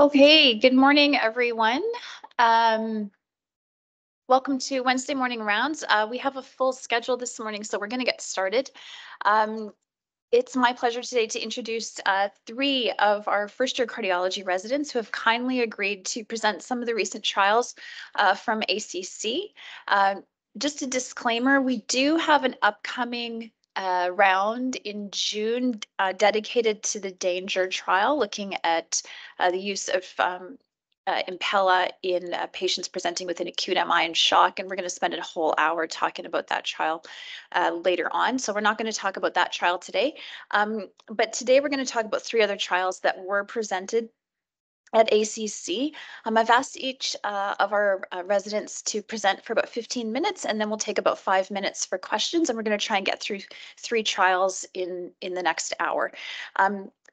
Okay, good morning, everyone. Welcome to Wednesday morning rounds. We have a full schedule this morning, so we're going to get started. It's my pleasure today to introduce three of our first-year cardiology residents who have kindly agreed to present some of the recent trials from ACC. Just a disclaimer, we do have an upcoming round in June dedicated to the DANGER trial, looking at the use of Impella in patients presenting with an acute MI and shock. And we're going to spend a whole hour talking about that trial later on. So we're not going to talk about that trial today. But today we're going to talk about three other trials that were presented at ACC. I've asked each of our residents to present for about 15 minutes, and then we'll take about 5 minutes for questions, and we're going to try and get through three trials in the next hour.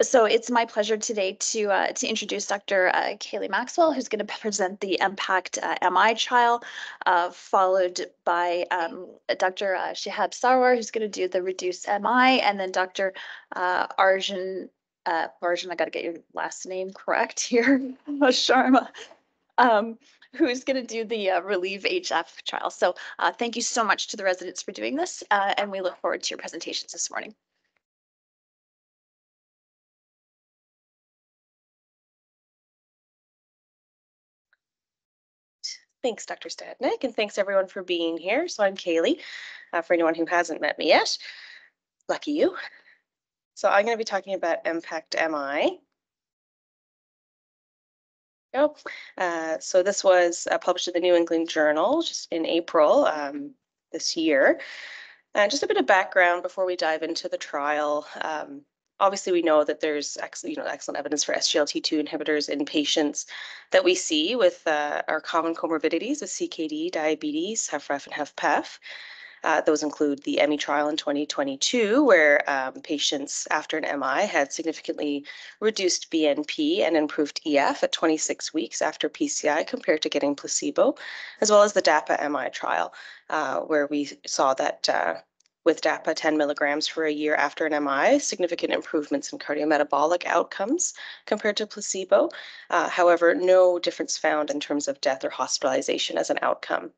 So it's my pleasure today to introduce Dr. Kayleigh Maxwell, who's going to present the EMPACT-MI trial, followed by Dr. Shihab Sarwar, who's going to do the REDUC-AMI, and then Dr. Arjun, I got to get your last name correct here, Sharma, who's going to do the RELIEVE-HF trial. So thank you so much to the residents for doing this, and we look forward to your presentations this morning. Thanks, Dr. Stadnick, and thanks everyone for being here. So I'm Kayleigh, for anyone who hasn't met me yet. Lucky you. So I'm going to be talking about EMPACT-MI. So this was published in the New England Journal just in April this year. Just a bit of background before we dive into the trial. Obviously, we know that there's excellent evidence for SGLT2 inhibitors in patients that we see with our common comorbidities with CKD, diabetes, HFrEF, and HFpEF. Those include the AMI trial in 2022, where patients after an MI had significantly reduced BNP and improved EF at 26 weeks after PCI compared to getting placebo, as well as the DAPA-MI trial, where we saw that with DAPA 10 milligrams for a year after an MI, significant improvements in cardiometabolic outcomes compared to placebo. However, no difference found in terms of death or hospitalization as an outcome.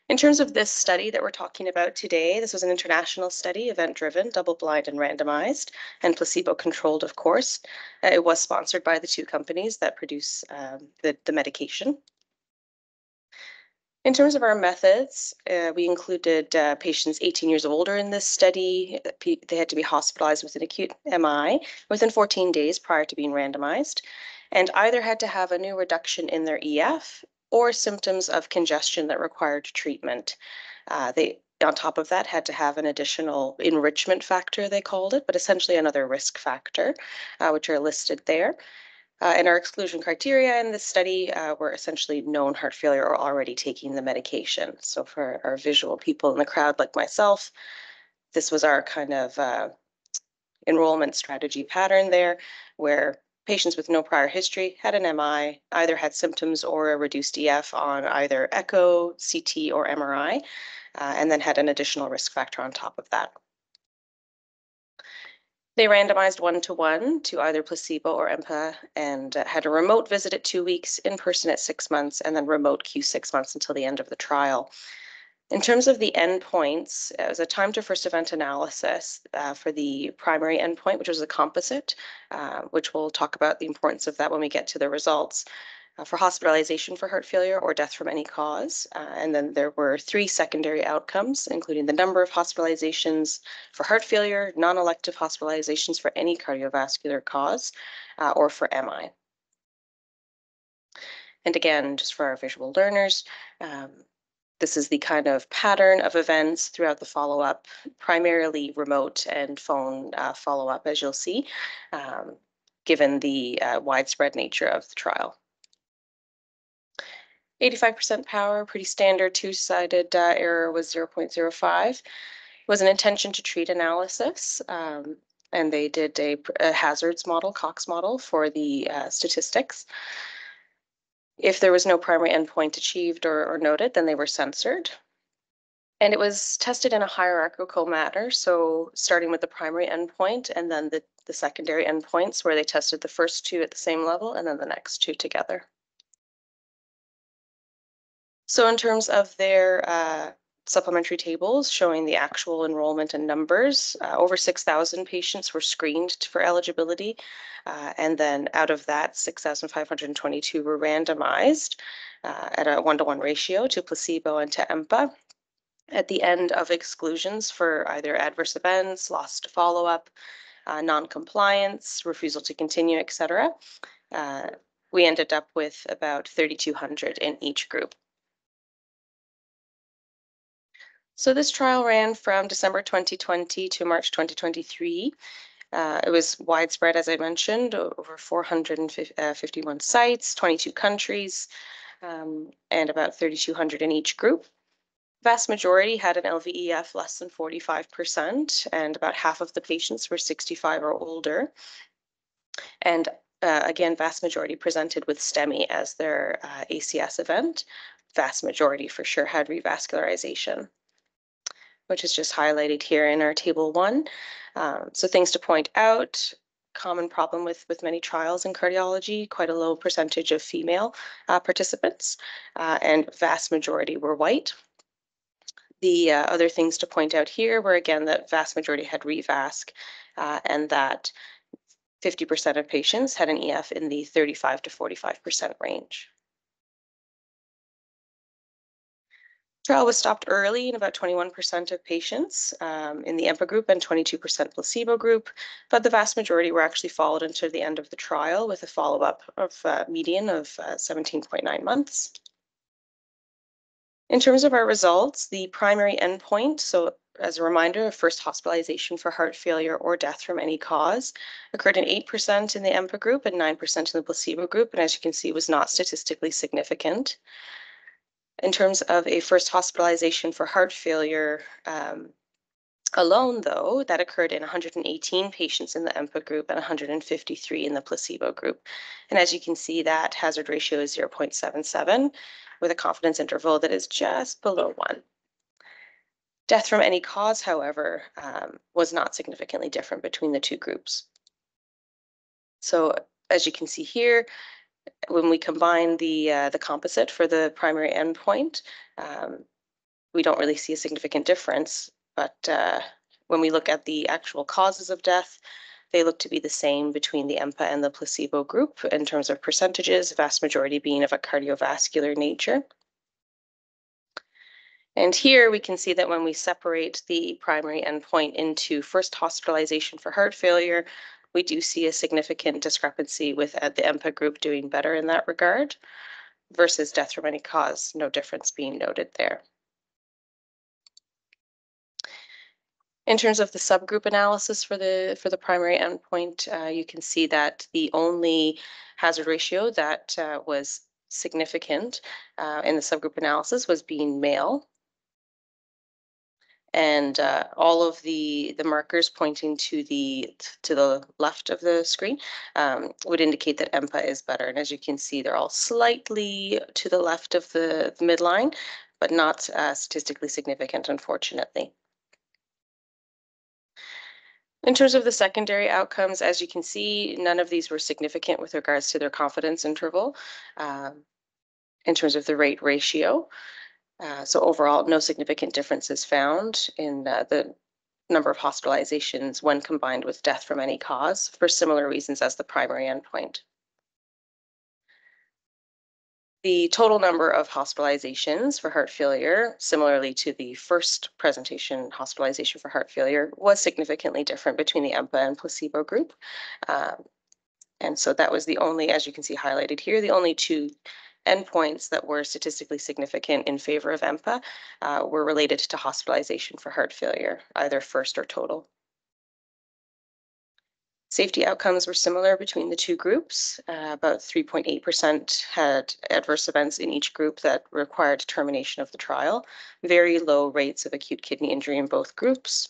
In terms of this study that we're talking about today, this was an international study, event-driven, double-blind and randomized, and placebo-controlled, of course. It was sponsored by the two companies that produce the medication. In terms of our methods, we included patients 18 years or older in this study. They had to be hospitalized with an acute MI within 14 days prior to being randomized, and either had to have a new reduction in their EF or symptoms of congestion that required treatment. They, on top of that, had to have an additional enrichment factor, they called it, but essentially another risk factor, which are listed there. And our exclusion criteria in this study were essentially known heart failure or already taking the medication. So for our visual people in the crowd like myself, this was our kind of enrollment strategy pattern there, where patients with no prior history had an MI, either had symptoms or a reduced EF on either echo, CT, or MRI, and then had an additional risk factor on top of that. They randomized 1-to-1 to either placebo or EMPA and had a remote visit at 2 weeks, in person at 6 months, and then remote Q6 months until the end of the trial. In terms of the endpoints, it was a time to first event analysis for the primary endpoint, which was a composite, which we'll talk about the importance of that when we get to the results. For hospitalization for heart failure or death from any cause. And then there were 3 secondary outcomes, including the number of hospitalizations for heart failure, non-elective hospitalizations for any cardiovascular cause, or for MI. And again, just for our visual learners, this is the kind of pattern of events throughout the follow-up, primarily remote and phone follow-up, as you'll see, given the widespread nature of the trial. 85% power, pretty standard, two-sided error was 0.05. It was an intention to treat analysis, and they did a hazards model, Cox model, for the statistics. If there was no primary endpoint achieved or noted, then they were censored. And it was tested in a hierarchical manner, so starting with the primary endpoint and then the the secondary endpoints where they tested the first two at the same level and then the next two together. So in terms of their supplementary tables showing the actual enrollment and numbers, over 6,000 patients were screened for eligibility. And then out of that, 6,522 were randomized at a 1-to-1 ratio to placebo and to EMPA. At the end of exclusions for either adverse events, loss to follow-up, non-compliance, refusal to continue, etc., we ended up with about 3,200 in each group. So this trial ran from December 2020 to March 2023. It was widespread, as I mentioned, over 451 sites, 22 countries, and about 3,200 in each group. Vast majority had an LVEF less than 45%, and about half of the patients were 65 or older. And again, vast majority presented with STEMI as their ACS event. Vast majority for sure had revascularization, which is just highlighted here in our table 1. So things to point out: common problem with many trials in cardiology, quite a low percentage of female participants, and vast majority were white. The other things to point out here were, again, that vast majority had revasc, and that 50% of patients had an EF in the 35 to 45% range. Trial was stopped early in about 21% of patients in the EMPA group and 22% placebo group, but the vast majority were actually followed until the end of the trial with a follow-up of median of 17.9 months. In terms of our results, the primary endpoint, so as a reminder, first hospitalization for heart failure or death from any cause, occurred in 8% in the EMPA group and 9% in the placebo group, and as you can see, was not statistically significant. In terms of a first hospitalization for heart failure alone, though, that occurred in 118 patients in the EMPA group and 153 in the placebo group. And as you can see, that hazard ratio is 0.77 with a confidence interval that is just below 1. Death from any cause, however, was not significantly different between the two groups. So as you can see here, when we combine the composite for the primary endpoint, we don't really see a significant difference. But when we look at the actual causes of death, they look to be the same between the EMPA and the placebo group in terms of percentages, vast majority being of a cardiovascular nature. And here we can see that when we separate the primary endpoint into first hospitalization for heart failure, we do see a significant discrepancy with the EMPA group doing better in that regard versus death from any cause, no difference being noted there. In terms of the subgroup analysis for the primary endpoint, you can see that the only hazard ratio that was significant in the subgroup analysis was being male. And all of the markers pointing to the left of the screen would indicate that EMPA is better. And as you can see, they're all slightly to the left of the midline, but not statistically significant, unfortunately. In terms of the secondary outcomes, as you can see, none of these were significant with regards to their confidence interval in terms of the rate ratio. So overall, no significant differences found in the number of hospitalizations when combined with death from any cause for similar reasons as the primary endpoint. The total number of hospitalizations for heart failure, similarly to the first presentation hospitalization for heart failure, was significantly different between the EMPA and placebo group. And so that was the only, as you can see highlighted here, the only two endpoints that were statistically significant in favor of EMPA were related to hospitalization for heart failure, either first or total. Safety outcomes were similar between the two groups. About 3.8% had adverse events in each group that required termination of the trial. Very low rates of acute kidney injury in both groups.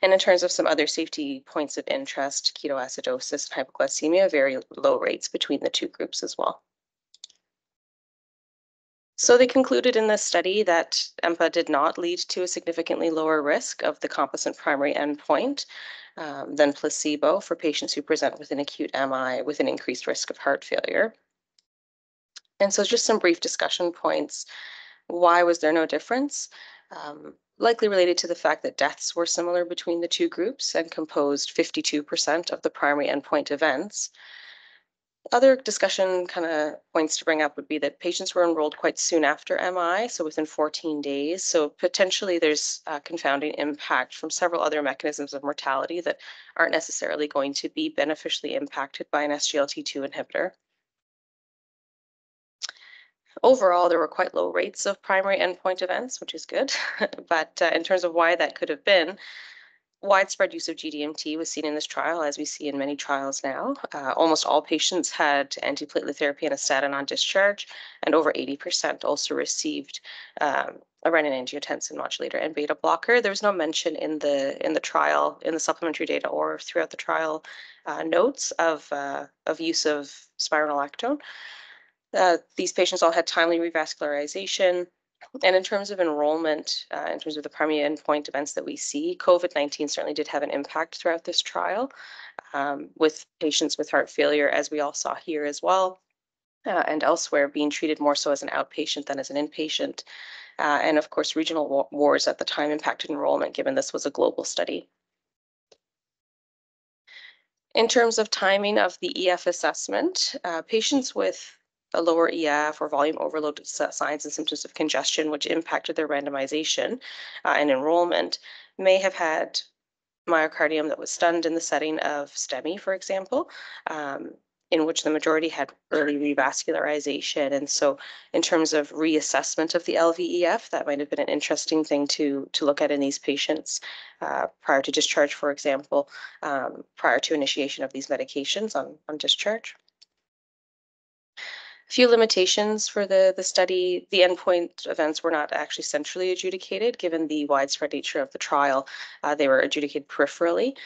And in terms of some other safety points of interest, ketoacidosis and hypoglycemia, very low rates between the two groups as well. So they concluded in this study that EMPA did not lead to a significantly lower risk of the composite primary endpoint. than placebo for patients who present with an acute MI with an increased risk of heart failure. And so just some brief discussion points. Why was there no difference? Likely related to the fact that deaths were similar between the two groups and composed 52% of the primary endpoint events. Other discussion kind of points to bring up would be that patients were enrolled quite soon after MI, so within 14 days. So potentially there's a confounding impact from several other mechanisms of mortality that aren't necessarily going to be beneficially impacted by an SGLT2 inhibitor. Overall, there were quite low rates of primary endpoint events, which is good. But in terms of why that could have been, widespread use of GDMT was seen in this trial, as we see in many trials now. Almost all patients had antiplatelet therapy and a statin on discharge, and over 80% also received a renin-angiotensin modulator and beta blocker. There was no mention in the trial, in the supplementary data, or throughout the trial notes of use of spironolactone. These patients all had timely revascularization. And in terms of enrollment, in terms of the primary endpoint events that we see, COVID-19 certainly did have an impact throughout this trial with patients with heart failure, as we all saw here as well, and elsewhere being treated more so as an outpatient than as an inpatient. And of course, regional wars at the time impacted enrollment, given this was a global study. In terms of timing of the EF assessment, patients with a lower EF or volume overload signs and symptoms of congestion, which impacted their randomization and enrollment, may have had myocardium that was stunned in the setting of STEMI, for example, in which the majority had early revascularization. And so in terms of reassessment of the LVEF, that might have been an interesting thing to look at in these patients prior to discharge, for example, prior to initiation of these medications on discharge. Few limitations for the study. The endpoint events were not actually centrally adjudicated, given the widespread nature of the trial. They were adjudicated peripherally.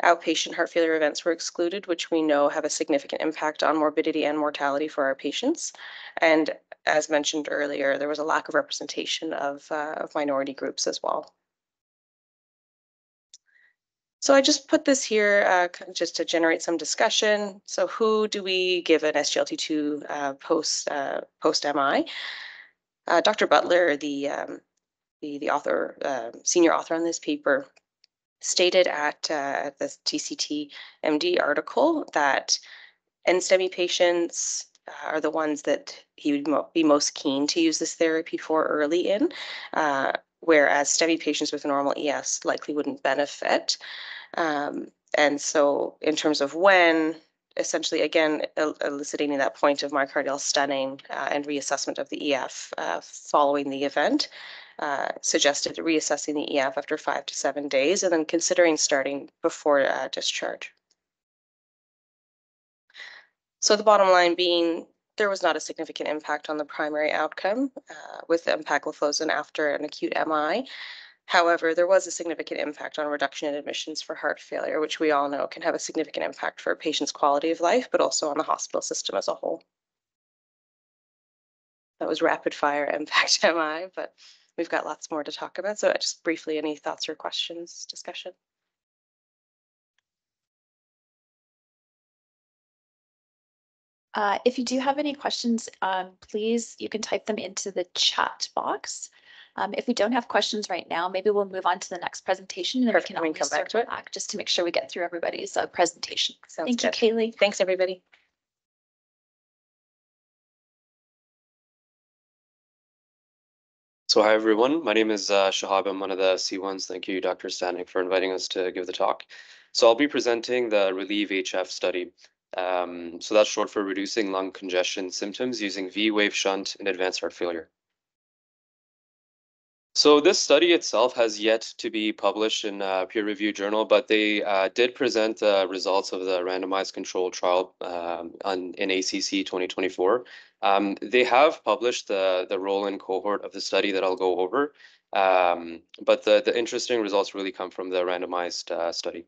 Outpatient heart failure events were excluded, which we know have a significant impact on morbidity and mortality for our patients. And as mentioned earlier, there was a lack of representation of minority groups as well. So I just put this here just to generate some discussion. So who do we give an SGLT2 post MI? Dr. Butler, the author, senior author on this paper, stated at the TCT MD article that NSTEMI patients are the ones that he would be most keen to use this therapy for early in, whereas STEMI patients with normal ES likely wouldn't benefit. And so in terms of when, essentially, again, eliciting that point of myocardial stunning and reassessment of the EF following the event, suggested reassessing the EF after 5 to 7 days and then considering starting before discharge. So the bottom line being, there was not a significant impact on the primary outcome with empagliflozin after an acute MI. However, there was a significant impact on reduction in admissions for heart failure, which we all know can have a significant impact for a patient's quality of life, but also on the hospital system as a whole. That was rapid fire EMPACT-MI, but we've got lots more to talk about. So just briefly, any thoughts or questions, discussion? If you do have any questions, please, you can type them into the chat box. If we don't have questions right now, maybe we'll move on to the next presentation and Perfect. we can come back to it just to make sure we get through everybody's presentation. Sounds Thank good. you, Kayleigh. Thanks, everybody. So hi, everyone. My name is Shihab. I'm one of the C1s. Thank you, Dr. Stanek, for inviting us to give the talk. So I'll be presenting the RELIEVE-HF study. So that's short for Reducing Lung Congestion Symptoms Using V-Wave Shunt in Advanced Heart Failure. So this study itself has yet to be published in a peer-reviewed journal, but they did present the results of the randomized controlled trial in ACC 2024. They have published the roll-in cohort of the study that I'll go over, but the interesting results really come from the randomized study.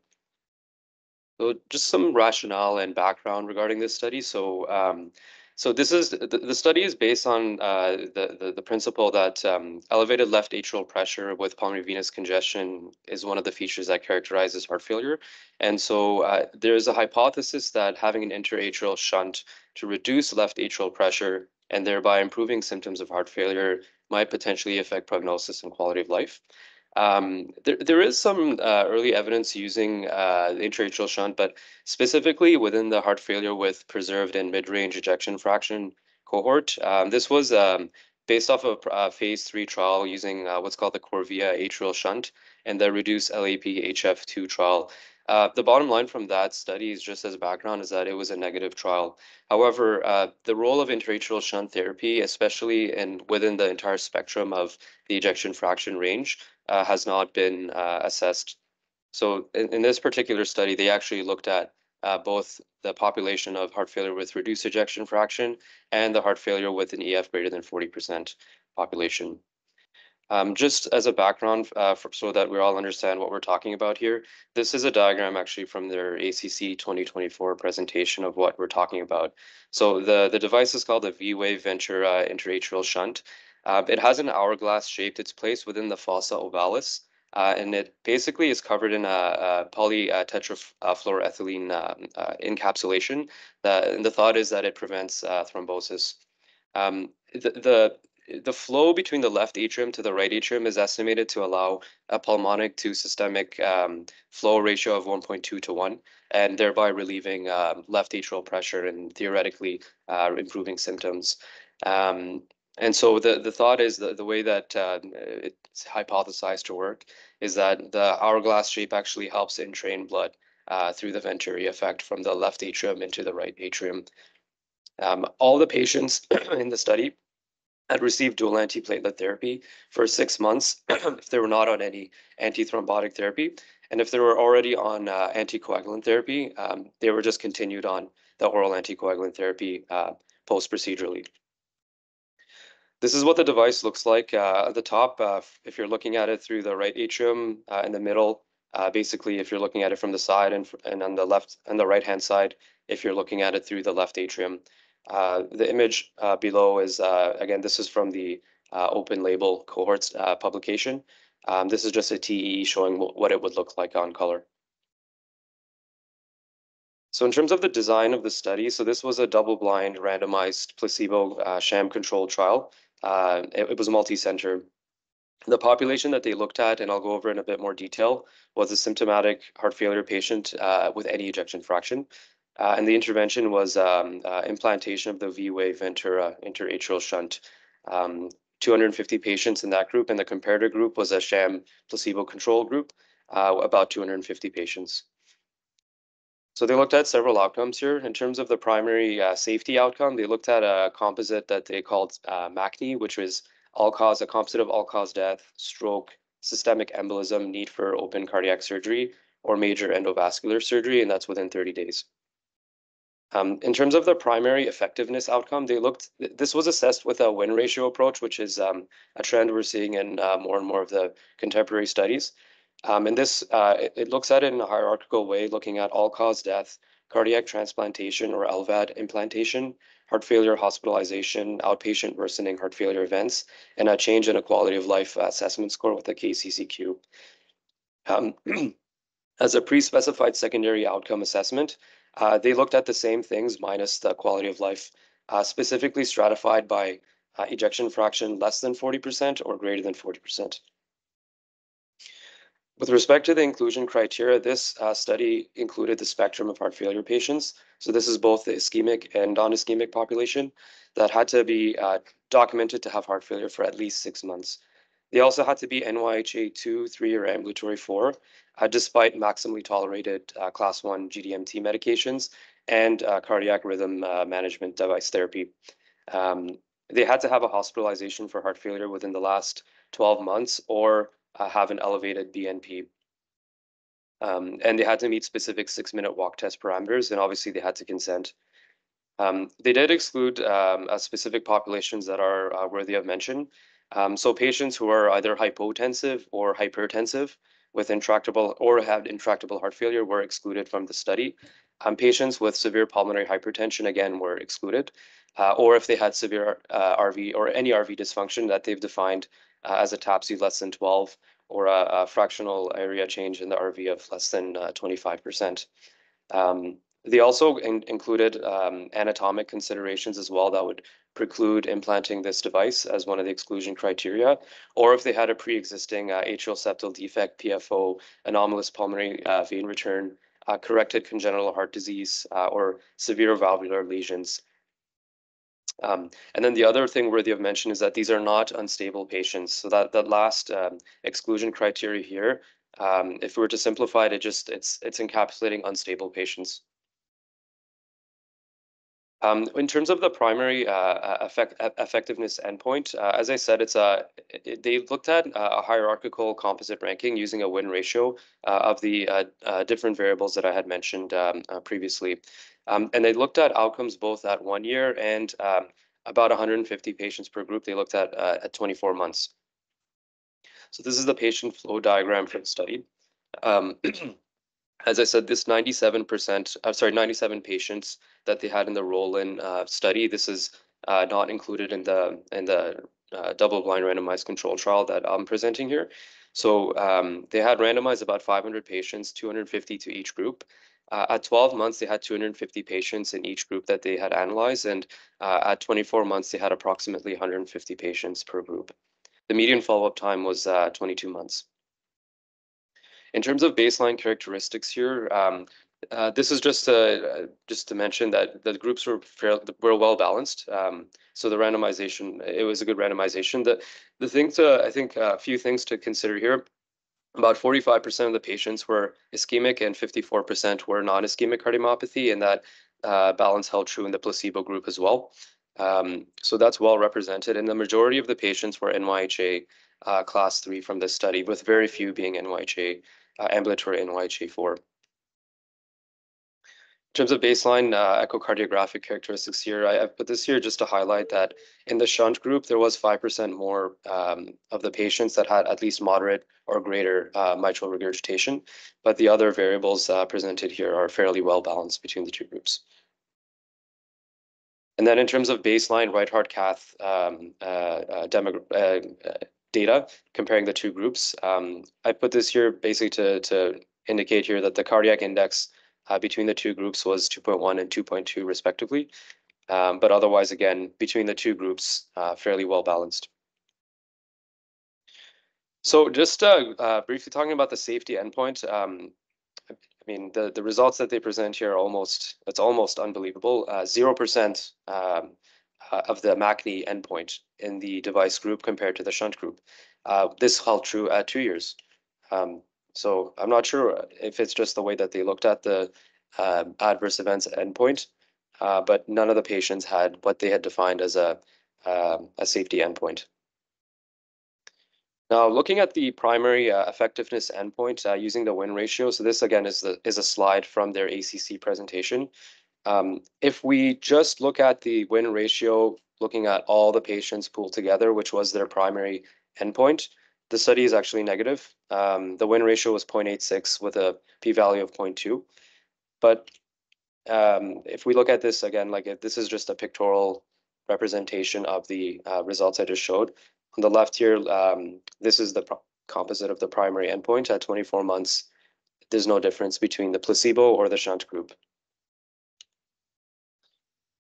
So just some rationale and background regarding this study. So So this is the study is based on the principle that elevated left atrial pressure with pulmonary venous congestion is one of the features that characterizes heart failure. And so there is a hypothesis that having an interatrial shunt to reduce left atrial pressure and thereby improving symptoms of heart failure might potentially affect prognosis and quality of life. There is some early evidence using the interatrial shunt, but specifically within the heart failure with preserved and mid-range ejection fraction cohort. This was based off of a phase 3 trial using what's called the Corvia atrial shunt and the reduced LAP HF2 trial. The bottom line from that study is just as background is that it was a negative trial. However, the role of interatrial shunt therapy, especially within the entire spectrum of the ejection fraction range, has not been assessed. So in this particular study, they actually looked at both the population of heart failure with reduced ejection fraction and the heart failure with an EF greater than 40% population. Just as a background, so that we all understand what we're talking about here, this is a diagram actually from their ACC 2024 presentation of what we're talking about. So the device is called the V-Wave Ventura interatrial shunt. It has an hourglass shape. It's placed within the fossa ovalis, and it basically is covered in a polytetrafluoroethylene encapsulation. And the thought is that it prevents thrombosis. Um, the flow between the left atrium to the right atrium is estimated to allow a pulmonic to systemic flow ratio of 1.2 to 1, and thereby relieving left atrial pressure and theoretically improving symptoms. And so the thought is that the way that it's hypothesized to work is that the hourglass shape actually helps entrain blood through the Venturi effect from the left atrium into the right atrium. All the patients in the study had received dual antiplatelet therapy for 6 months if they were not on any antithrombotic therapy. And if they were already on anticoagulant therapy, they were just continued on the oral anticoagulant therapy post-procedurally. This is what the device looks like at the top. If you're looking at it through the right atrium, in the middle, basically if you're looking at it from the side and on the left and the right-hand side, if you're looking at it through the left atrium. The image below is, again, this is from the open label cohorts publication. This is just a TE showing what it would look like on color. So in terms of the design of the study, so this was a double-blind, randomized, placebo sham-controlled trial. It was multi-center. The population that they looked at, and I'll go over in a bit more detail, was a symptomatic heart failure patient with any ejection fraction. And the intervention was implantation of the V-Wave Ventura interatrial shunt. 250 patients in that group, and the comparator group was a sham placebo control group, about 250 patients. So they looked at several outcomes here. In terms of the primary safety outcome, they looked at a composite that they called MACNI, which was a composite of all-cause death, stroke, systemic embolism, need for open cardiac surgery, or major endovascular surgery, and that's within 30 days. In terms of the primary effectiveness outcome, this was assessed with a win ratio approach, which is a trend we're seeing in more and more of the contemporary studies. And this, it looks at it in a hierarchical way, looking at all-cause death, cardiac transplantation or LVAD implantation, heart failure hospitalization, outpatient worsening heart failure events, and a change in a quality of life assessment score with a KCCQ. As a pre-specified secondary outcome assessment, they looked at the same things minus the quality of life, specifically stratified by ejection fraction less than 40% or greater than 40%. With respect to the inclusion criteria, this study included the spectrum of heart failure patients. So this is both the ischemic and non-ischemic population that had to be documented to have heart failure for at least 6 months. They also had to be NYHA 2, 3, or ambulatory 4, despite maximally tolerated class 1 GDMT medications and cardiac rhythm management device therapy. They had to have a hospitalization for heart failure within the last 12 months or have an elevated BNP. And they had to meet specific 6-minute walk test parameters, and obviously they had to consent. They did exclude specific populations that are worthy of mention. So patients who are either hypotensive or hypertensive, with intractable or had intractable heart failure were excluded from the study. Patients with severe pulmonary hypertension, again, were excluded, or if they had severe RV or any RV dysfunction that they've defined as a TAPSE less than 12 or a fractional area change in the RV of less than 25%. They also included anatomic considerations as well that would preclude implanting this device as one of the exclusion criteria, or if they had a pre-existing atrial septal defect, PFO, anomalous pulmonary vein return, corrected congenital heart disease, or severe valvular lesions. And then the other thing worthy of mention is that these are not unstable patients. So that last exclusion criteria here, if we were to simplify it, it's encapsulating unstable patients. In terms of the primary effectiveness endpoint, as I said, they looked at a hierarchical composite ranking using a win ratio of the different variables that I had mentioned previously. And they looked at outcomes both at 1 year and about 150 patients per group they looked at 24 months. So this is the patient flow diagram for the study. As I said, this 97 patients that they had in the roll-in study, this is not included in the double-blind randomized control trial that I'm presenting here. So they had randomized about 500 patients, 250 to each group. At 12 months, they had 250 patients in each group that they had analyzed, and at 24 months, they had approximately 150 patients per group. The median follow-up time was 22 months. In terms of baseline characteristics here, this is just to mention that the groups were well balanced. So the randomization, it was a good randomization. The thing I think a few things to consider here. About 45% of the patients were ischemic and 54% were non-ischemic cardiomyopathy, and that balance held true in the placebo group as well. So that's well represented, and the majority of the patients were NYHA class 3 from this study, with very few being NYHA ambulatory NYHA 4. In terms of baseline echocardiographic characteristics here, I've put this here just to highlight that in the shunt group, there was 5% more of the patients that had at least moderate or greater mitral regurgitation, but the other variables presented here are fairly well balanced between the two groups. And then in terms of baseline right heart cath data comparing the two groups, I put this here basically to indicate here that the cardiac index between the two groups was 2.1 and 2.2 respectively. But otherwise, again, between the two groups, fairly well balanced. So just briefly talking about the safety endpoint, I mean, the results that they present here are it's almost unbelievable. 0% of the MACNI endpoint in the device group compared to the shunt group. This held true at 2 years. So I'm not sure if it's just the way that they looked at the adverse events endpoint, but none of the patients had what they had defined as a safety endpoint. Now, looking at the primary effectiveness endpoint using the win ratio, so this again is a slide from their ACC presentation. If we just look at the win ratio, looking at all the patients pooled together, which was their primary endpoint, the study is actually negative. The win ratio was 0.86 with a p-value of 0.2. But if we look at this again, this is just a pictorial representation of the results I just showed. On the left here, this is the composite of the primary endpoint at 24 months. There's no difference between the placebo or the shunt group.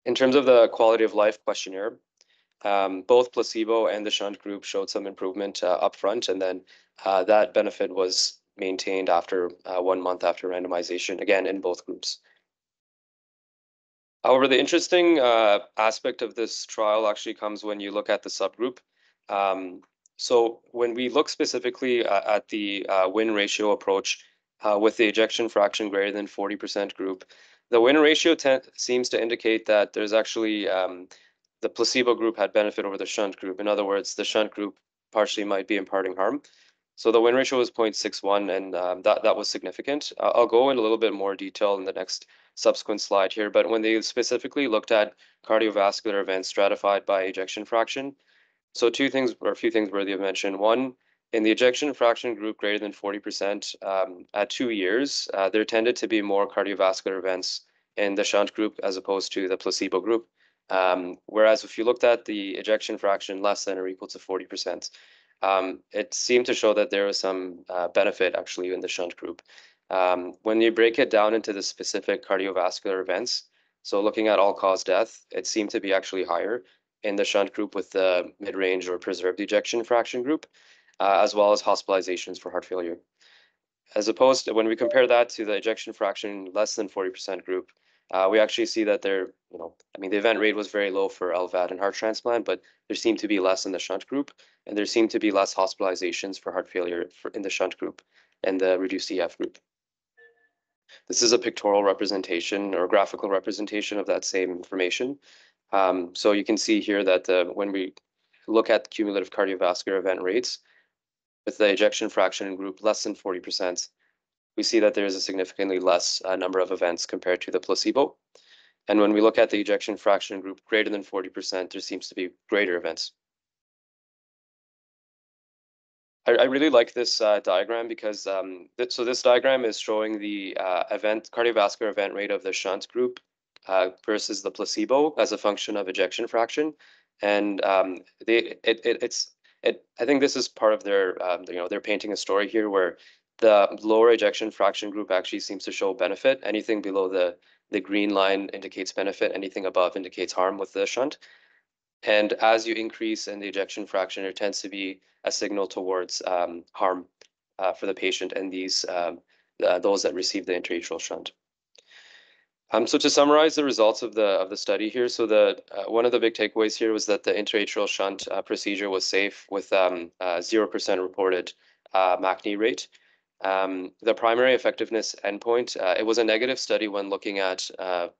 In terms of the quality of life questionnaire, both placebo and the shunt group showed some improvement upfront, and then that benefit was maintained after 1 month after randomization, again, in both groups. However, the interesting aspect of this trial actually comes when you look at the subgroup. So when we look specifically at the win ratio approach with the ejection fraction greater than 40% group, the win ratio seems to indicate that there's actually the placebo group had benefit over the shunt group. In other words, the shunt group partially might be imparting harm. So the win ratio was 0.61, and that was significant. I'll go in a little bit more detail in the next subsequent slide here, but when they specifically looked at cardiovascular events stratified by ejection fraction, so a few things worthy of mention. One, In the ejection fraction group greater than 40% at 2 years, there tended to be more cardiovascular events in the shunt group as opposed to the placebo group. Whereas if you looked at the ejection fraction less than or equal to 40%, it seemed to show that there was some benefit actually in the shunt group. When you break it down into the specific cardiovascular events, so looking at all-cause death, it seemed to be actually higher in the shunt group with the mid-range or preserved ejection fraction group, as well as hospitalizations for heart failure. As opposed to when we compare that to the ejection fraction less than 40% group, we actually see that there, the event rate was very low for LVAD and heart transplant, but there seemed to be less in the shunt group, and there seemed to be less hospitalizations for heart failure in the shunt group and the reduced EF group. This is a pictorial representation or graphical representation of that same information. So you can see here that when we look at cumulative cardiovascular event rates, with the ejection fraction group less than 40%, we see that there is a significantly less number of events compared to the placebo. And when we look at the ejection fraction group greater than 40%, there seems to be greater events. I really like this diagram because so this diagram is showing the cardiovascular event rate of the shunt group versus the placebo as a function of ejection fraction, and I think this is part of their they're painting a story here where the lower ejection fraction group actually seems to show benefit. Anything below the green line indicates benefit. Anything above indicates harm with the shunt. And as you increase in the ejection fraction, there tends to be a signal towards harm for the patient and those that receive the intra-atrial shunt. So to summarize the results of the study here, so one of the big takeaways here was that the intra-atrial shunt procedure was safe with 0% reported MACNI rate. The primary effectiveness endpoint, it was a negative study when looking at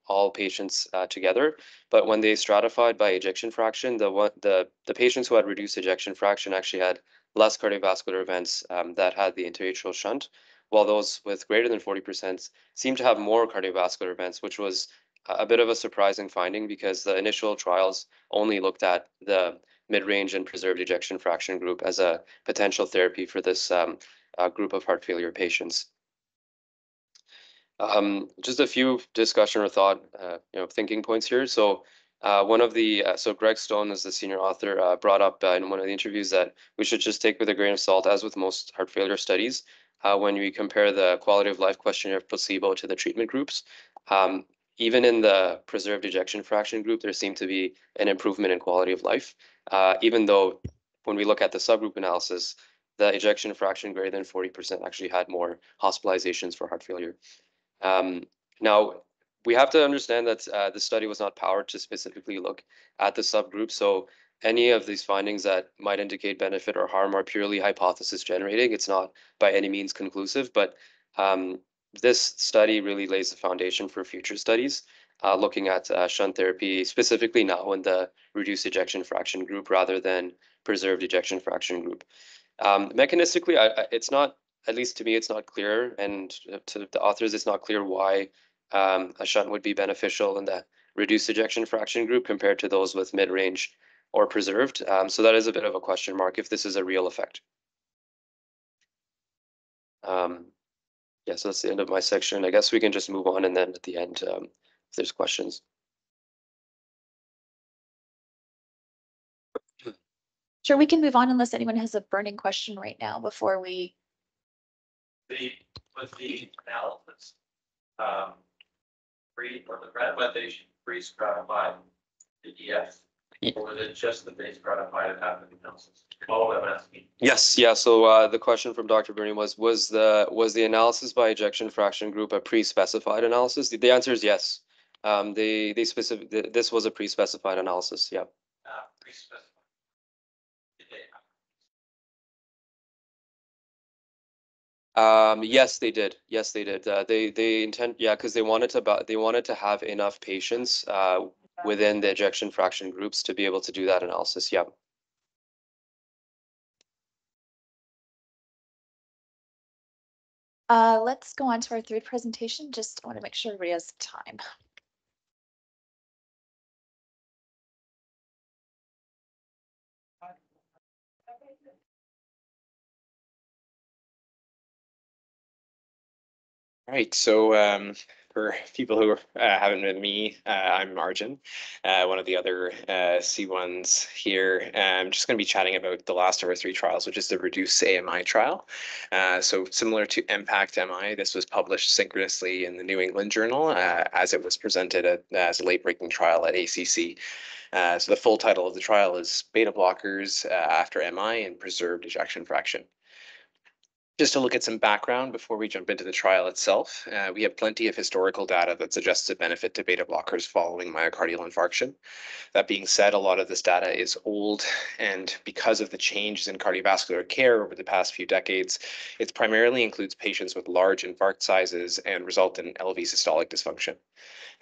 all patients together, but when they stratified by ejection fraction, the patients who had reduced ejection fraction actually had less cardiovascular events that had the intra-atrial shunt, while those with greater than 40% seemed to have more cardiovascular events, which was a bit of a surprising finding because the initial trials only looked at the mid-range and preserved ejection fraction group as a potential therapy for this group of heart failure patients. Just a few discussion or thought, thinking points here. So so Greg Stone, as the senior author, brought up in one of the interviews that we should just take with a grain of salt, as with most heart failure studies, when we compare the quality of life questionnaire placebo to the treatment groups. Even in the preserved ejection fraction group, there seemed to be an improvement in quality of life, even though when we look at the subgroup analysis, the ejection fraction greater than 40% actually had more hospitalizations for heart failure. Now, we have to understand that the study was not powered to specifically look at the subgroup. So any of these findings that might indicate benefit or harm are purely hypothesis generating. It's not by any means conclusive, but this study really lays the foundation for future studies looking at shunt therapy, specifically now in the reduced ejection fraction group rather than preserved ejection fraction group. Mechanistically, it's not, at least to me, it's not clear, and to the authors, it's not clear why a shunt would be beneficial in the reduced ejection fraction group compared to those with mid-range or preserved. So that is a bit of a question mark if this is a real effect. Yeah, so that's the end of my section. I guess we can just move on, and then at the end, if there's questions. Sure, we can move on unless anyone has a burning question right now before we. With the analysis, or the randomization pre-stratified the EF, or was it just the base stratified and after the analysis? All I'm asking. Yes, yeah. So the question from Dr. Bernie was the analysis by ejection fraction group a pre-specified analysis? The answer is yes. This was a pre-specified analysis. Yeah. Pre-specified. Yes, they did. Yes, they did. They intend, yeah, because they wanted to have enough patients within the ejection fraction groups to be able to do that analysis. Yeah. Let's go on to our third presentation. Just want to make sure everybody has time. All right, so for people who haven't met me, I'm Arjun, one of the other C1s here. I'm just going to be chatting about the last of our 3 trials, which is the REDUC-AMI trial. So similar to EMPACT-MI, this was published synchronously in the New England Journal as it was presented as a late-breaking trial at ACC. So the full title of the trial is Beta Blockers after MI and Preserved Ejection Fraction. Just to look at some background before we jump into the trial itself, we have plenty of historical data that suggests a benefit to beta blockers following myocardial infarction. That being said, a lot of this data is old, and because of the changes in cardiovascular care over the past few decades, it primarily includes patients with large infarct sizes and result in LV systolic dysfunction.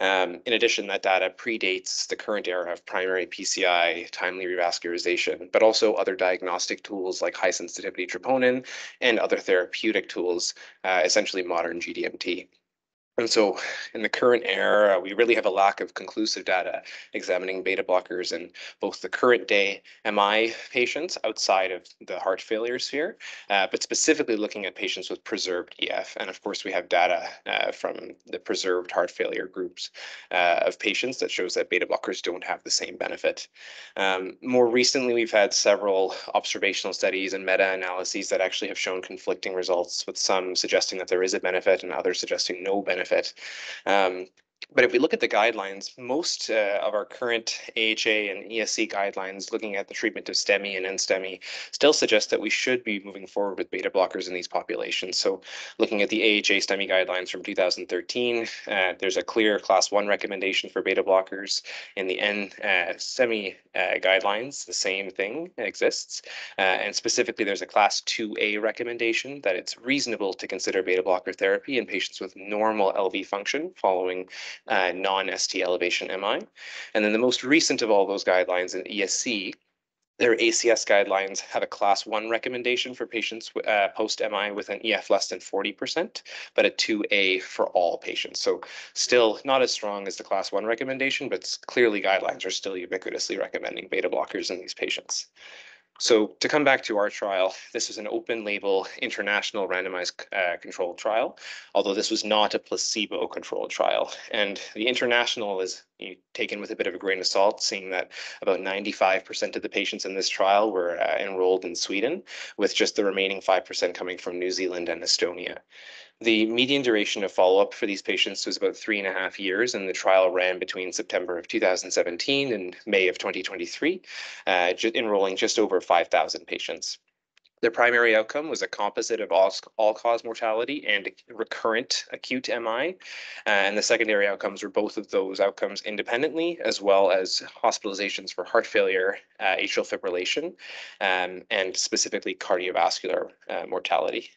In addition, that data predates the current era of primary PCI, timely revascularization, but also other diagnostic tools like high sensitivity troponin and other therapeutic tools, essentially modern GDMT. And so in the current era, we really have a lack of conclusive data examining beta blockers in both the current day MI patients outside of the heart failure sphere, but specifically looking at patients with preserved EF. And of course, we have data from the preserved heart failure groups of patients that shows that beta blockers don't have the same benefit. More recently, we've had several observational studies and meta-analyses that actually have shown conflicting results, with some suggesting that there is a benefit and others suggesting no benefit. But if we look at the guidelines, most of our current AHA and ESC guidelines looking at the treatment of STEMI and NSTEMI still suggest that we should be moving forward with beta blockers in these populations. So looking at the AHA STEMI guidelines from 2013, there's a clear class 1 recommendation for beta blockers. In the NSTEMI guidelines, the same thing exists. And specifically, there's a class 2A recommendation that it's reasonable to consider beta blocker therapy in patients with normal LV function following non-ST elevation MI. And then the most recent of all those guidelines in ESC, their ACS guidelines have a class 1 recommendation for patients post-MI with an EF less than 40%, but a 2A for all patients. So still not as strong as the class 1 recommendation, but clearly guidelines are still ubiquitously recommending beta blockers in these patients. So to come back to our trial, this was an open label international randomized controlled trial, although this was not a placebo controlled trial. And the international is taken with a bit of a grain of salt, seeing that about 95% of the patients in this trial were enrolled in Sweden, with just the remaining 5% coming from New Zealand and Estonia. The median duration of follow-up for these patients was about 3.5 years, and the trial ran between September of 2017 and May of 2023, enrolling just over 5,000 patients. The primary outcome was a composite of all-cause mortality and recurrent acute MI, and the secondary outcomes were both of those outcomes independently, as well as hospitalizations for heart failure, atrial fibrillation, and specifically cardiovascular mortality.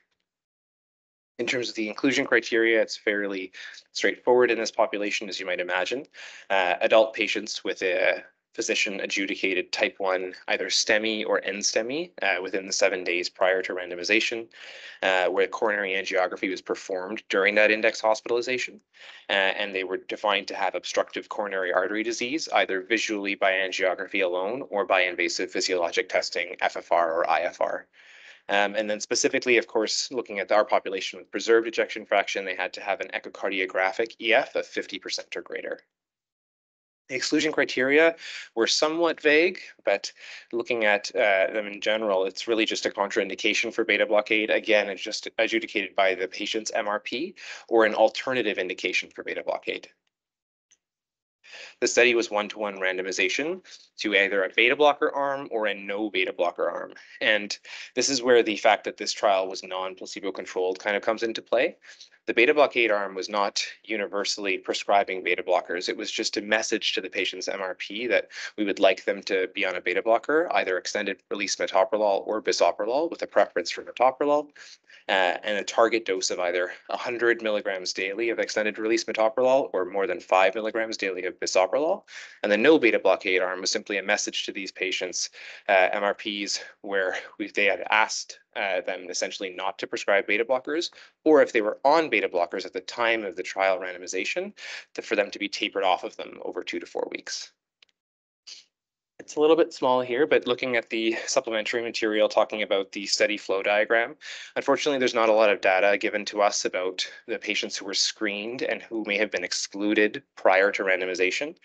In terms of the inclusion criteria, it's fairly straightforward in this population, as you might imagine. Adult patients with a physician-adjudicated type 1, either STEMI or NSTEMI, within the 7 days prior to randomization, where coronary angiography was performed during that index hospitalization. And they were defined to have obstructive coronary artery disease, either visually by angiography alone or by invasive physiologic testing, FFR or IFR. And then specifically, of course, looking at our population with preserved ejection fraction, they had to have an echocardiographic EF of 50% or greater. The exclusion criteria were somewhat vague, but looking at them in general, it's really just a contraindication for beta blockade. Again, it's just adjudicated by the patient's MRP or an alternative indication for beta blockade. The study was 1-to-1 randomization to either a beta blocker arm or a no beta blocker arm. And this is where the fact that this trial was non-placebo controlled kind of comes into play. The beta blockade arm was not universally prescribing beta blockers. It was just a message to the patient's MRP that we would like them to be on a beta blocker, either extended release metoprolol or bisoprolol, with a preference for metoprolol, and a target dose of either 100 milligrams daily of extended release metoprolol or more than 5 milligrams daily of bisoprolol. And the no beta blockade arm was simply a message to these patients, MRPs, where they had asked them essentially not to prescribe beta blockers, or if they were on beta blockers at the time of the trial randomization, for them to be tapered off of them over 2 to 4 weeks. It's a little bit small here, but looking at the supplementary material talking about the study flow diagram, unfortunately, there's not a lot of data given to us about the patients who were screened and who may have been excluded prior to randomization.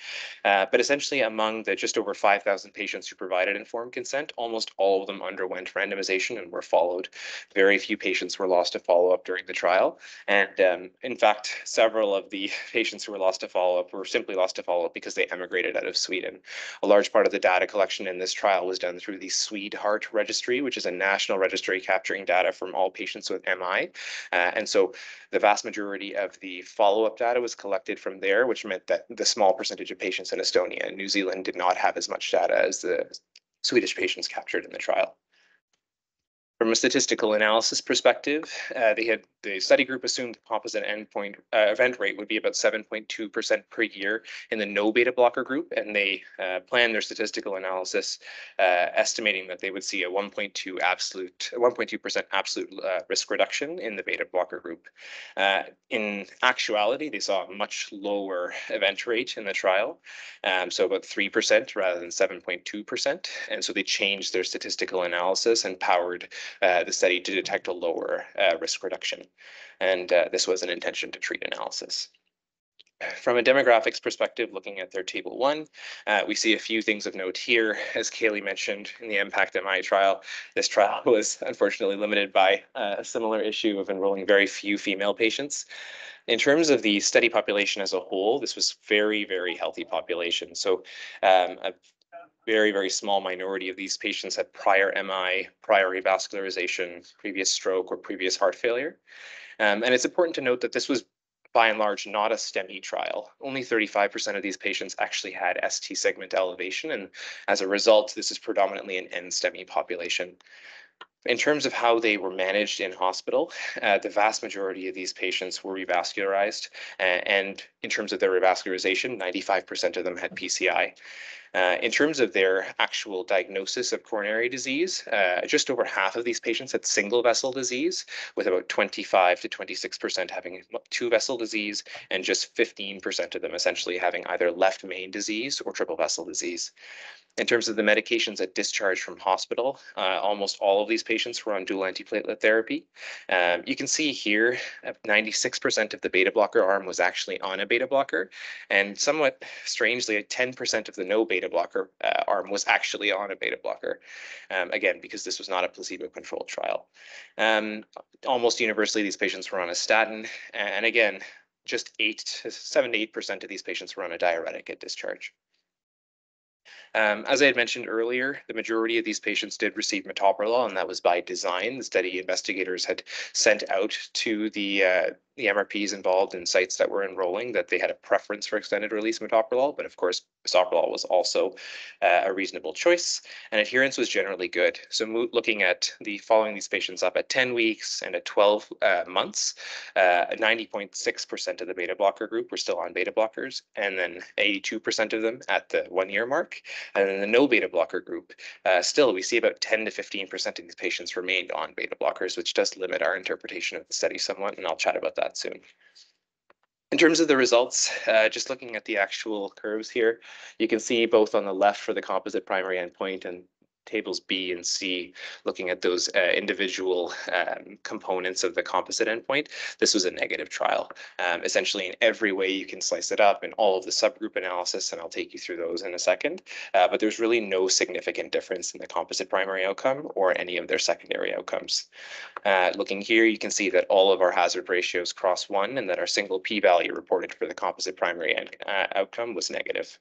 But essentially, among the just over 5,000 patients who provided informed consent, almost all of them underwent randomization and were followed. Very few patients were lost to follow-up during the trial. And in fact, several of the patients who were lost to follow-up were simply lost to follow-up because they emigrated out of Sweden. A large part of the data collection in this trial was done through the Swedheart Registry, which is a national registry capturing data from all patients with MI. And so the vast majority of the follow-up data was collected from there, which meant that the small percentage of patients in Estonia and New Zealand did not have as much data as the Swedish patients captured in the trial. From a statistical analysis perspective, the study group assumed the composite endpoint event rate would be about 7.2% per year in the no beta blocker group, and they planned their statistical analysis estimating that they would see a 1.2% absolute risk reduction in the beta blocker group. In actuality, they saw a much lower event rate in the trial, so about 3% rather than 7.2%, and so they changed their statistical analysis and powered the study to detect a lower risk reduction. And this was an intention to treat analysis. From a demographics perspective, looking at their table 1, we see a few things of note here. As Kayleigh mentioned in the EMPACT-MI trial, this trial was unfortunately limited by a similar issue of enrolling very few female patients. In terms of the study population as a whole, this was very, very healthy population. So a very, very small minority of these patients had prior MI, prior revascularization, previous stroke, or previous heart failure. And it's important to note that this was, by and large, not a STEMI trial. Only 35% of these patients actually had ST segment elevation, and as a result, this is predominantly an N-STEMI population. In terms of how they were managed in hospital, the vast majority of these patients were revascularized, and in terms of their revascularization, 95% of them had PCI. In terms of their actual diagnosis of coronary disease, just over half of these patients had single vessel disease, with about 25 to 26% having two vessel disease, and just 15% of them essentially having either left main disease or triple vessel disease. In terms of the medications at discharge from hospital, almost all of these patients were on dual antiplatelet therapy. You can see here, 96% of the beta blocker arm was actually on a beta blocker, and somewhat strangely, 10% of the no beta blocker arm was actually on a beta blocker. Again, because this was not a placebo-controlled trial. Almost universally, these patients were on a statin, and again, just 7 to 8% of these patients were on a diuretic at discharge. As I had mentioned earlier, the majority of these patients did receive metoprolol, and that was by design. The study investigators had sent out to the MRPs involved in sites that were enrolling that they had a preference for extended release metoprolol, but of course, bisoprolol was also a reasonable choice, and adherence was generally good. So looking at following these patients up at 10 weeks and at 12 months, 90.6% of the beta blocker group were still on beta blockers, and then 82% of them at the 1-year mark. And in the no beta blocker group, still we see about 10 to 15% of these patients remained on beta blockers, which does limit our interpretation of the study somewhat, and I'll chat about that soon. In terms of the results, just looking at the actual curves here, you can see both on the left for the composite primary endpoint and tables B and C, looking at those individual components of the composite endpoint, this was a negative trial. Essentially, in every way you can slice it up in all of the subgroup analysis, and I'll take you through those in a second. But there's really no significant difference in the composite primary outcome or any of their secondary outcomes. Looking here, you can see that all of our hazard ratios cross 1 and that our single p-value reported for the composite primary outcome was negative.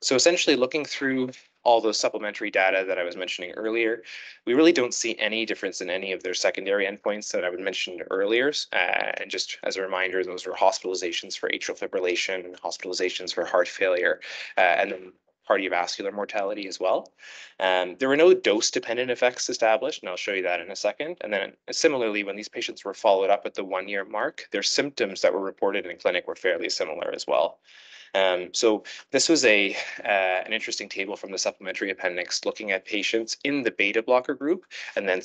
So essentially, looking through all those supplementary data that I was mentioning earlier, we really don't see any difference in any of their secondary endpoints that I would mention earlier. And just as a reminder, those were hospitalizations for atrial fibrillation, hospitalizations for heart failure, and then cardiovascular mortality as well. There were no dose-dependent effects established, and I'll show you that in a second. And then similarly, when these patients were followed up at the 1-year mark, their symptoms that were reported in clinic were fairly similar as well. So this was an interesting table from the supplementary appendix looking at patients in the beta blocker group and then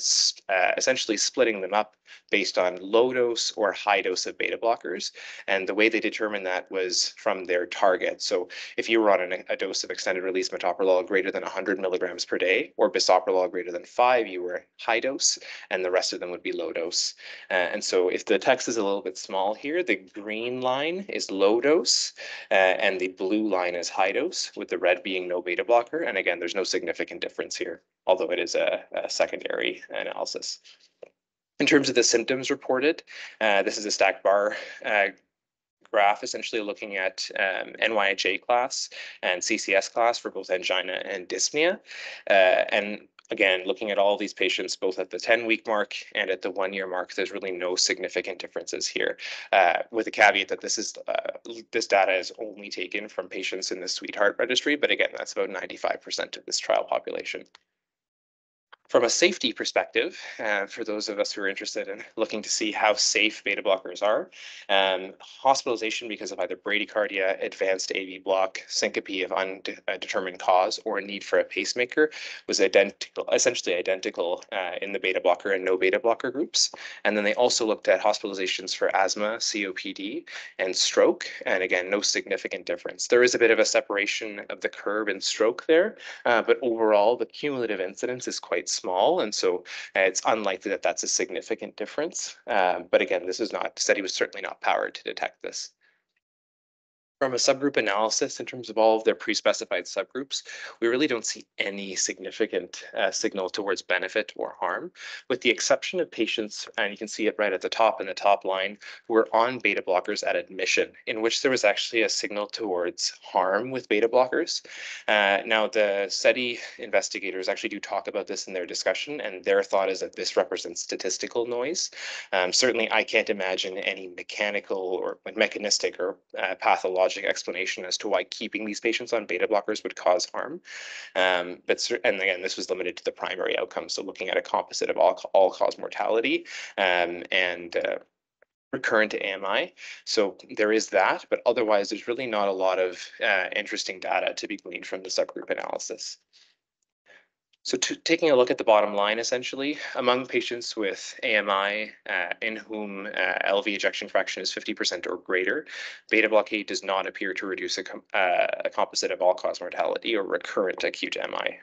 essentially splitting them up based on low dose or high dose of beta blockers. And the way they determined that was from their target. So if you were on a dose of extended release metoprolol greater than 100 milligrams per day or bisoprolol greater than 5, you were high dose, and the rest of them would be low dose. And so if the text is a little bit small here, the green line is low dose and the blue line is high dose, with the red being no beta blocker. And again, there's no significant difference here, although it is a secondary analysis. In terms of the symptoms reported, this is a stacked bar graph essentially looking at NYHA class and CCS class for both angina and dyspnea. And again, looking at all these patients, both at the 10-week mark and at the 1-year mark, there's really no significant differences here, with the caveat that this data is only taken from patients in the Sweetheart registry. But again, that's about 95% of this trial population. From a safety perspective, for those of us who are interested in looking to see how safe beta blockers are, hospitalization because of either bradycardia, advanced AV block, syncope of undetermined cause, or a need for a pacemaker was essentially identical in the beta blocker and no beta blocker groups. And then they also looked at hospitalizations for asthma, COPD, and stroke. And again, no significant difference. There is a bit of a separation of the curve in stroke there, but overall, the cumulative incidence is quite small, and so it's unlikely that that's a significant difference. But again, the study was certainly not powered to detect this. From a subgroup analysis, in terms of all of their pre-specified subgroups, we really don't see any significant signal towards benefit or harm, with the exception of patients, and you can see it right at the top in the top line, who were on beta blockers at admission, in which there was actually a signal towards harm with beta blockers. Now, the study investigators actually do talk about this in their discussion, and their thought is that this represents statistical noise. Certainly, I can't imagine any mechanical or mechanistic or pathological explanation as to why keeping these patients on beta blockers would cause harm. And again, this was limited to the primary outcome. So looking at a composite of all-cause mortality and recurrent AMI. So there is that, but otherwise there's really not a lot of interesting data to be gleaned from the subgroup analysis. So taking a look at the bottom line, essentially, among patients with AMI in whom LV ejection fraction is 50% or greater, beta blockade does not appear to reduce a composite of all-cause mortality or recurrent acute MI.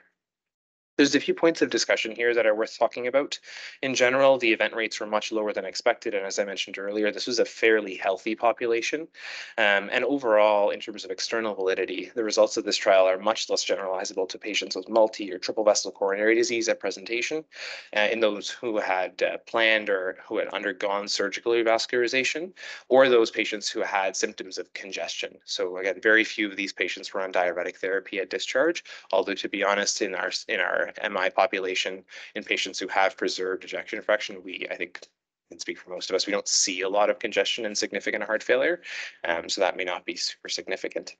There's a few points of discussion here that are worth talking about. In general, the event rates were much lower than expected, and as I mentioned earlier, this was a fairly healthy population. And overall, in terms of external validity, the results of this trial are much less generalizable to patients with multi or triple vessel coronary disease at presentation, in those who had planned or who had undergone surgical revascularization, or those patients who had symptoms of congestion. So again, very few of these patients were on diuretic therapy at discharge, although to be honest, in our MI population, in patients who have preserved ejection fraction, I think, can speak for most of us, we don't see a lot of congestion and significant heart failure, so that may not be super significant.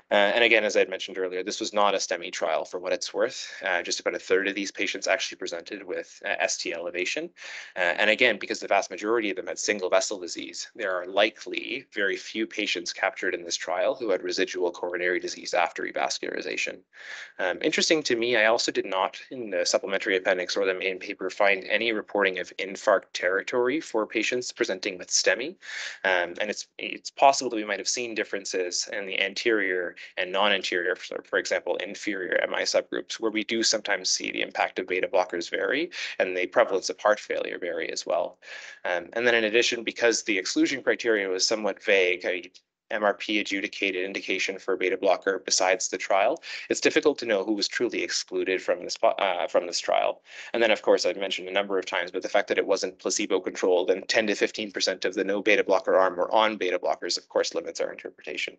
And again, as I had mentioned earlier, this was not a STEMI trial for what it's worth. Just about a third of these patients actually presented with ST elevation. And again, because the vast majority of them had single vessel disease, there are likely very few patients captured in this trial who had residual coronary disease after revascularization. Interesting to me, I also did not, in the supplementary appendix or the main paper, find any reporting of infarct territory for patients presenting with STEMI. And it's possible that we might have seen differences in the anterior and non-anterior, for example, inferior MI subgroups, where we do sometimes see the impact of beta blockers vary and the prevalence of heart failure vary as well. And then in addition, because the exclusion criteria was somewhat vague, MRP adjudicated indication for beta blocker besides the trial, it's difficult to know who was truly excluded from this trial. And then, of course, I've mentioned a number of times, but the fact that it wasn't placebo controlled and 10 to 15% of the no beta blocker arm were on beta blockers, of course, limits our interpretation.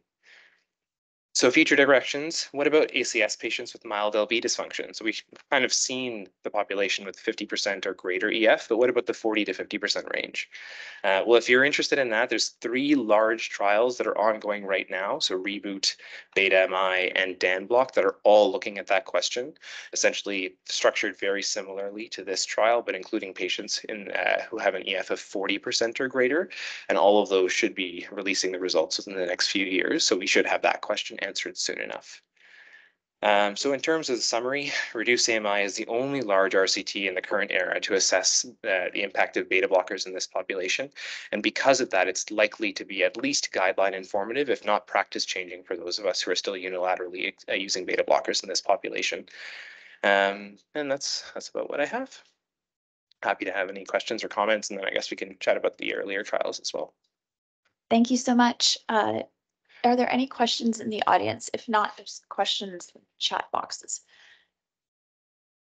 So future directions, what about ACS patients with mild LV dysfunction? So we've kind of seen the population with 50% or greater EF, but what about the 40 to 50% range? Well, if you're interested in that, there's 3 large trials that are ongoing right now. So Reboot, Beta-MI, and DanBlock that are all looking at that question, essentially structured very similarly to this trial, but including patients who have an EF of 40% or greater. And all of those should be releasing the results within the next few years. So we should have that question answered soon enough. So in terms of the summary, REDUC-AMI is the only large RCT in the current era to assess the impact of beta blockers in this population. And because of that, it's likely to be at least guideline informative, if not practice changing for those of us who are still unilaterally using beta blockers in this population. And that's about what I have. Happy to have any questions or comments, and then I guess we can chat about the earlier trials as well. Thank you so much. Are there any questions in the audience? If not, there's questions in chat boxes.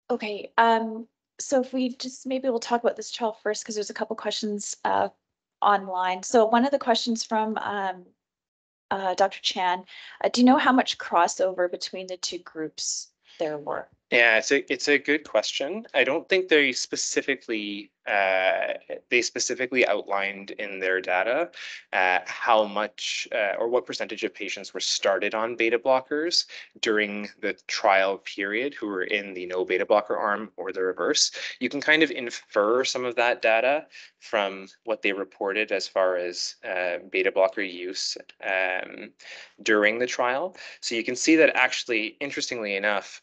Okay, so if we just maybe we'll talk about this trial first because there's a couple questions online. So one of the questions from Dr. Chan, do you know how much crossover between the 2 groups there were? Yeah, it's a good question. I don't think they specifically outlined in their data how much or what percentage of patients were started on beta blockers during the trial period who were in the no beta blocker arm or the reverse. You can kind of infer some of that data from what they reported as far as beta blocker use during the trial. So you can see that actually, interestingly enough,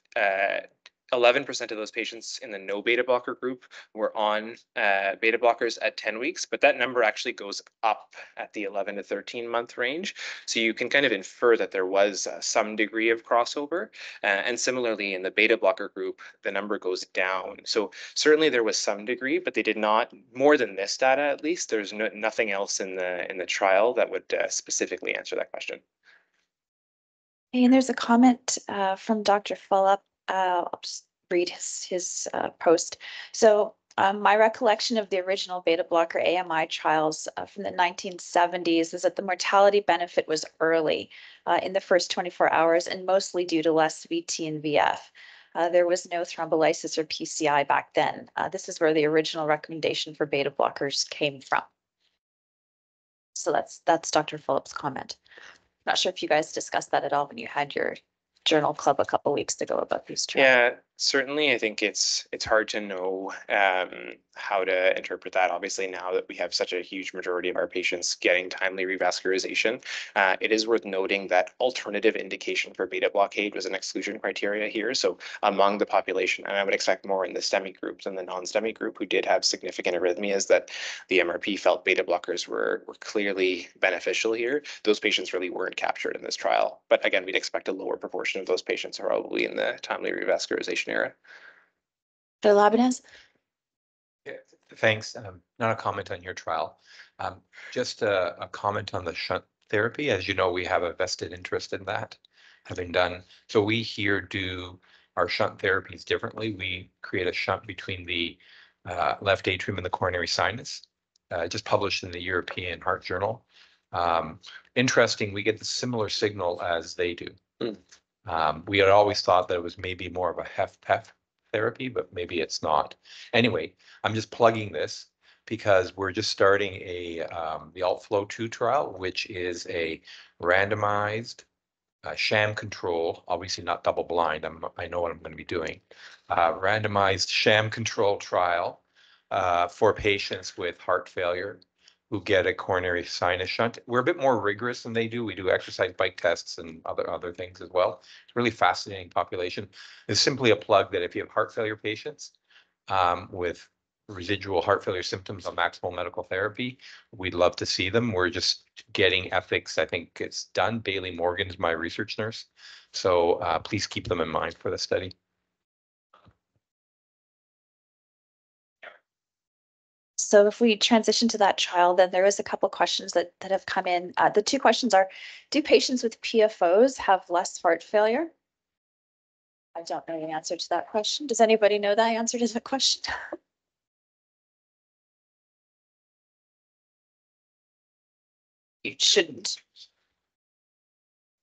11% of those patients in the no beta blocker group were on beta blockers at 10 weeks, but that number actually goes up at the 11 to 13 month range. So you can kind of infer that there was some degree of crossover. And similarly in the beta blocker group, the number goes down. So certainly there was some degree, but they did not, more than this data at least, there's nothing else in the trial that would specifically answer that question. And there's a comment from Dr. Fulop. I'll just read his post. So my recollection of the original beta blocker AMI trials from the 1970s is that the mortality benefit was early in the first 24 hours and mostly due to less VT and VF. There was no thrombolysis or PCI back then. This is where the original recommendation for beta blockers came from. So that's Dr. Phillip's comment. Not sure if you guys discussed that at all when you had your journal club a couple weeks ago about these trials. Yeah, certainly. I think it's hard to know how to interpret that. Obviously, now that we have such a huge majority of our patients getting timely revascularization, it is worth noting that alternative indication for beta blockade was an exclusion criteria here. So among the population, and I would expect more in the STEMI group than the non-STEMI group who did have significant arrhythmias, that the MRP felt beta blockers were clearly beneficial here. Those patients really weren't captured in this trial. But again, we'd expect a lower proportion of those patients are probably in the timely revascularization era. Dr. Labanez? Yeah, thanks. Not a comment on your trial. Just a comment on the shunt therapy. As you know, we have a vested interest in that, having done. So we here do our shunt therapies differently. We create a shunt between the left atrium and the coronary sinus, just published in the European Heart Journal. Interesting, we get the similar signal as they do. We had always thought that it was maybe more of a HFpEF therapy, but maybe it's not. Anyway, I'm just plugging this because we're just starting the ALTFlow 2 trial, which is a randomized sham control, obviously not double blind. I know what I'm going to be doing. Randomized sham control trial for patients with heart failure who get a coronary sinus shunt. We're a bit more rigorous than they do. We do exercise bike tests and other things as well. It's a really fascinating population. It's simply a plug that if you have heart failure patients with residual heart failure symptoms on maximal medical therapy, we'd love to see them. We're just getting ethics. I think it's done. Bailey Morgan's my research nurse. So please keep them in mind for the study. So if we transition to that trial, then there is a couple questions that have come in. The 2 questions are, do patients with PFOs have less heart failure? I don't know the answer to that question. Does anybody know the answer to that question? You shouldn't.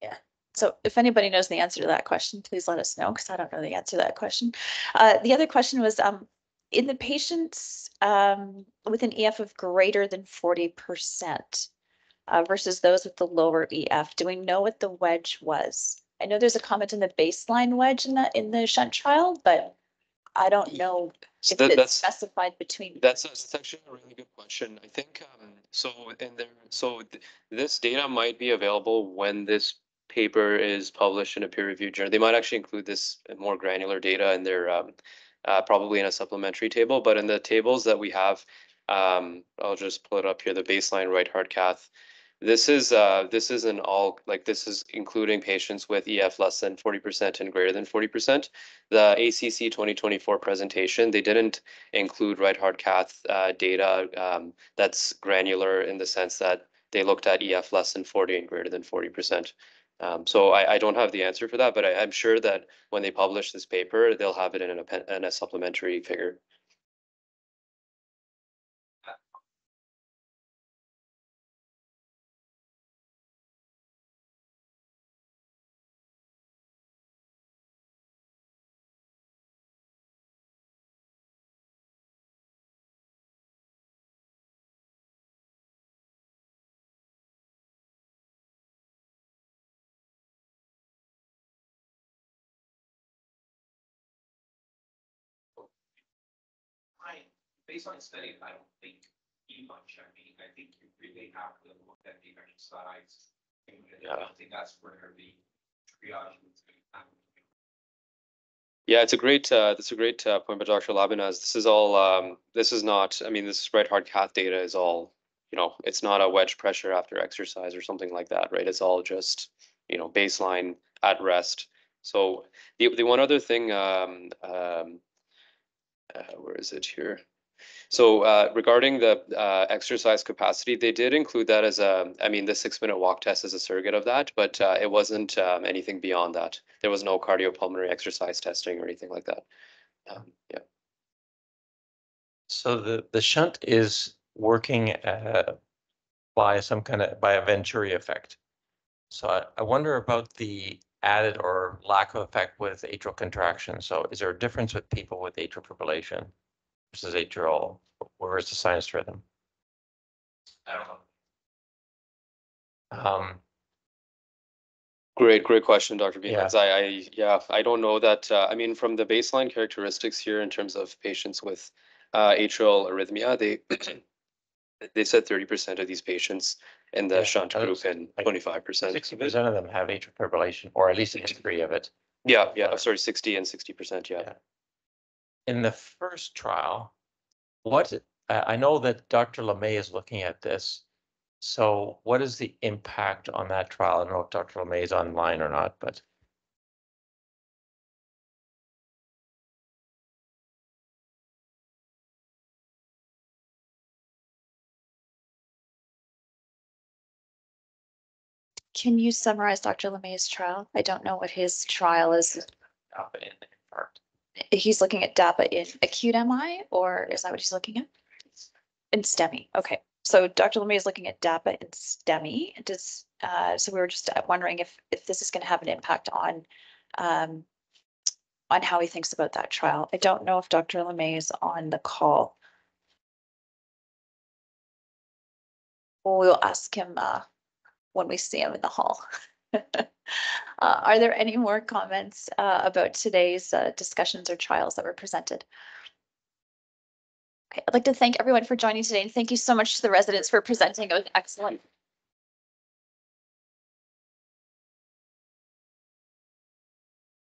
Yeah. So if anybody knows the answer to that question, please let us know, because I don't know the answer to that question. The other question was, in the patients with an EF of greater than 40% versus those with the lower EF, do we know what the wedge was? I know there's a comment in the baseline wedge in the shunt trial, but I don't know So if it's that's specified between. that's actually a really good question. I think this data might be available when this paper is published in a peer-reviewed journal. They might actually include this more granular data in their probably in a supplementary table, but in the tables that we have, I'll just pull it up here, the baseline right heart cath. This is this is including patients with EF less than 40% and greater than 40%. The ACC 2024 presentation, they didn't include right heart cath data that's granular in the sense that they looked at EF less than 40 and greater than 40%. So I don't have the answer for that, but I'm sure that when they publish this paper, they'll have it in a supplementary figure. Based on the study, I don't think you much. I mean, I think you really have to look at the exercise. I don't think that's where the triage is going to happen. Yeah, it's a great that's a great point by Dr. Labanaz. This is all this is not, I mean, this right heart cath data is all, you know, it's not a wedge pressure after exercise or something like that, right? It's all just, you know, baseline at rest. So the one other thing, where is it here? So regarding the exercise capacity, they did include that as a, I mean, the 6-minute walk test is a surrogate of that, but it wasn't anything beyond that. There was no cardiopulmonary exercise testing or anything like that. Yeah. So the shunt is working by a Venturi effect. So I wonder about the added or lack of effect with atrial contraction. So is there a difference with people with atrial fibrillation versus atrial? Where is the sinus rhythm? I don't know. Great question, Dr. Beans. I don't know that. I mean, from the baseline characteristics here in terms of patients with atrial arrhythmia, they said 30% of these patients in the shunt group and 25%. 60% of them have atrial fibrillation, or at least a history of it. Yeah. Sorry, 60 and 60%. Yeah. In the first trial, I know that Dr. LeMay is looking at this. So what is the impact on that trial? I don't know if Dr. LeMay is online or not, but. Can you summarize Dr. LeMay's trial? I don't know what his trial is. He's looking at DAPA in acute MI, or is that what he's looking at? In STEMI. Okay. So Dr. LeMay is looking at DAPA in STEMI. So we were just wondering if this is going to have an impact on how he thinks about that trial. I don't know if Dr. LeMay is on the call. We'll ask him when we see him in the hall. Are there any more comments about today's discussions or trials that were presented? Okay, I'd like to thank everyone for joining today, and thank you so much to the residents for presenting. It was excellent.